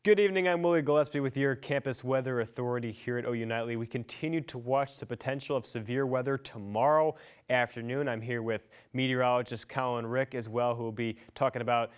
Good evening, I'm Willie Gillespie with your Campus Weather Authority here at OU Nightly. We continue to watch the potential of severe weather tomorrow afternoon. I'm here with meteorologist Colin Rick as well, who will be talking about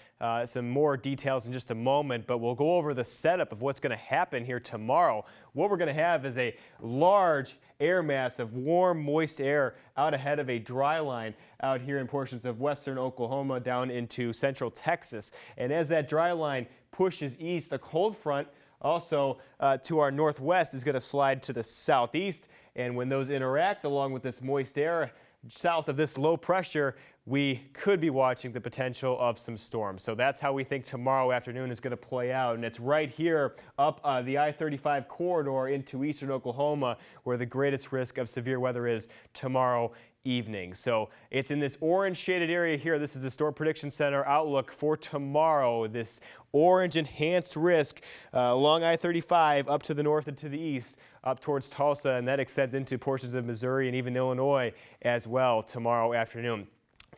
some more details in just a moment, but we'll go over the setup of what's going to happen here tomorrow. What we're going to have is a large air mass of warm, moist air out ahead of a dry line out here in portions of western Oklahoma down into central Texas. And as that dry line pushes east, a cold front also to our northwest is going to slide to the southeast. And when those interact along with this moist air south of this low pressure, we could be watching the potential of some storms. So that's how we think tomorrow afternoon is going to play out. And it's right here up the I-35 corridor into eastern Oklahoma where the greatest risk of severe weather is tomorrow evening. So it's in this orange shaded area here. This is the Storm Prediction Center outlook for tomorrow. This orange enhanced risk along I-35 up to the north and to the east up towards Tulsa, and that extends into portions of Missouri and even Illinois as well tomorrow afternoon.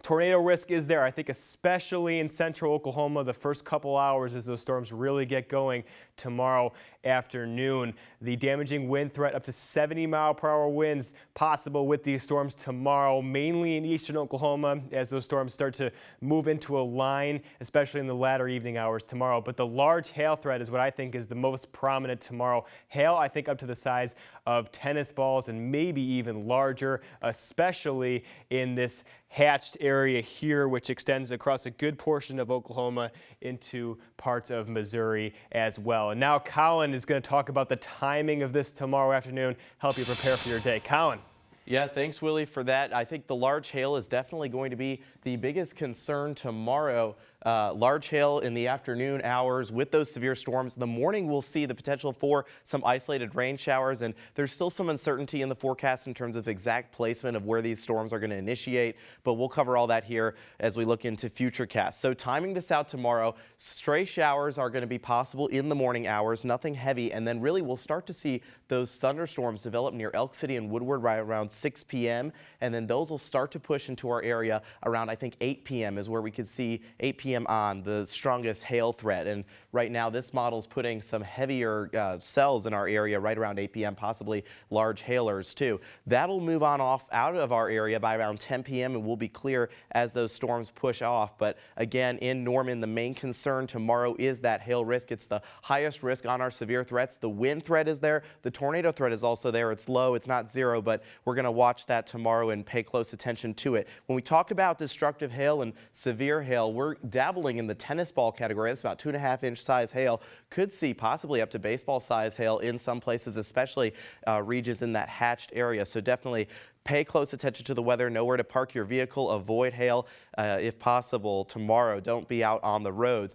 Tornado risk is there, I think, especially in central Oklahoma the first couple hours as those storms really get going tomorrow afternoon. The damaging wind threat up to 70-mile-per-hour winds possible with these storms tomorrow, mainly in eastern Oklahoma as those storms start to move into a line, especially in the latter evening hours tomorrow. But the large hail threat is what I think is the most prominent tomorrow. Hail, I think, up to the size of tennis balls and maybe even larger, especially in this hatched area here, which extends across a good portion of Oklahoma into parts of Missouri as well. And now Colin is going to talk about the timing of this tomorrow afternoon, help you prepare for your day. Colin. Yeah, thanks, Willie, for that. I think the large hail is definitely going to be the biggest concern tomorrow. Large hail in the afternoon hours with those severe storms. In the morning, we'll see the potential for some isolated rain showers, and there's still some uncertainty in the forecast in terms of exact placement of where these storms are going to initiate, but we'll cover all that here as we look into future casts. So timing this out tomorrow, stray showers are going to be possible in the morning hours, nothing heavy, and then really we'll start to see those thunderstorms develop near Elk City and Woodward right around 6 p.m., and then those will start to push into our area around, I think, 8 p.m. is where we could see 8 p.m. on the strongest hail threat. And right now this model is putting some heavier cells in our area right around 8 p.m., possibly large hailers too. That'll move on off out of our area by around 10 p.m. and we'll be clear as those storms push off. But again, in Norman, the main concern tomorrow is that hail risk. It's the highest risk on our severe threats. The wind threat is there. The tornado threat is also there. It's low. It's not zero, but we're going to watch that tomorrow and pay close attention to it. When we talk about destructive hail and severe hail, we're dabbling in the tennis ball category. That's about 2.5-inch size hail. Could see possibly up to baseball size hail in some places, especially regions in that hatched area. So definitely pay close attention to the weather. Know where to park your vehicle. Avoid hail if possible tomorrow. Don't be out on the roads.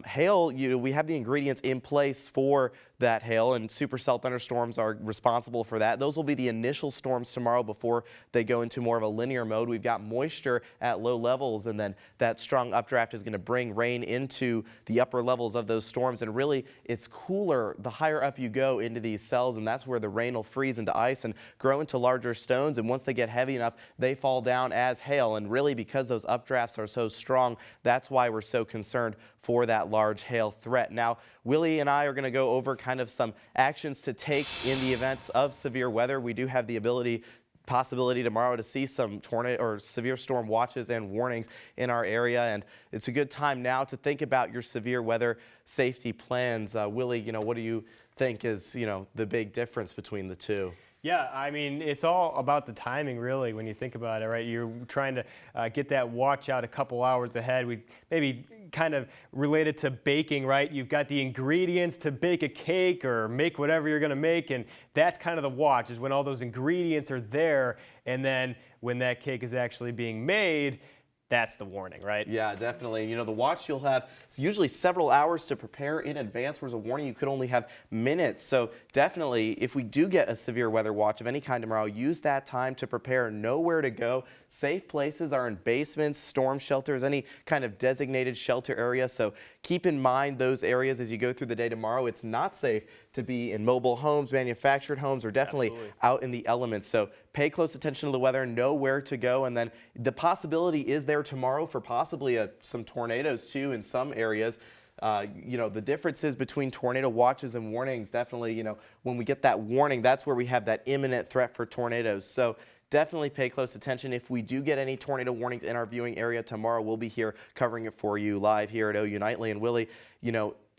Hail, we have the ingredients in place for that hail, and supercell thunderstorms are responsible for that. Those will be the initial storms tomorrow before they go into more of a linear mode. We've got moisture at low levels, and then that strong updraft is going to bring rain into the upper levels of those storms. And really, it's cooler the higher up you go into these cells, and that's where the rain will freeze into ice and grow into larger stones. And once they get heavy enough, they fall down as hail. And really, because those updrafts are so strong, that's why we're so concerned for that large hail threat. Now, Willie and I are going to go over kind of some actions to take in the events of severe weather. We do have the possibility tomorrow to see some tornado or severe storm watches and warnings in our area, and it's a good time now to think about your severe weather safety plans. Willie, what do you think is, the big difference between the two? Yeah, I mean, it's all about the timing, really, when you think about it, right? You're trying to get that watch out a couple hours ahead. We maybe kind of related to baking, right? You've got the ingredients to bake a cake or make whatever you're going to make, and that's kind of the watch, is when all those ingredients are there, and then when that cake is actually being made, that's the warning, right? Yeah, definitely. The watch, you'll have usually several hours to prepare in advance, whereas a warning you could only have minutes. So definitely, if we do get a severe weather watch of any kind tomorrow, use that time to prepare, know where to go. Safe places are in basements, storm shelters, any kind of designated shelter area. So keep in mind those areas as you go through the day tomorrow. It's not safe to be in mobile homes, manufactured homes, or definitely out in the elements. So pay close attention to the weather, know where to go, and then the possibility is there tomorrow for possibly some tornadoes too in some areas. The differences between tornado watches and warnings, definitely, when we get that warning, that's where we have that imminent threat for tornadoes. So definitely pay close attention. If we do get any tornado warnings in our viewing area tomorrow, we'll be here covering it for you live here at OU Nightly. And Willie,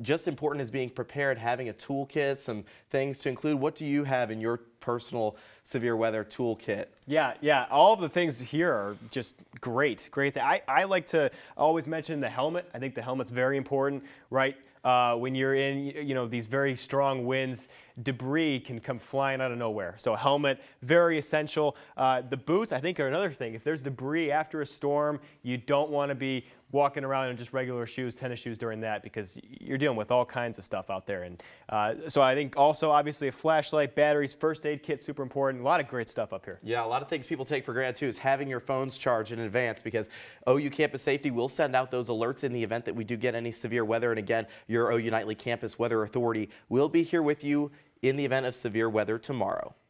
just important as being prepared, having a toolkit, some things to include. What do you have in your personal severe weather toolkit? Yeah, all of the things here are just great. I like to always mention the helmet. I think the helmet's very important, right? When you're in, these very strong winds, debris can come flying out of nowhere. So a helmet, very essential. The boots, I think, are another thing. If there's debris after a storm, you don't want to be walking around in just regular shoes, tennis shoes during that, because you're dealing with all kinds of stuff out there. And so I think also, obviously, a flashlight, batteries, first aid kit, super important. A lot of great stuff up here. Yeah, a lot of things people take for granted, too, is having your phones charged in advance, because OU Campus Safety will send out those alerts in the event that we do get any severe weather. And again, your OU Nightly Campus Weather Authority will be here with you in the event of severe weather tomorrow.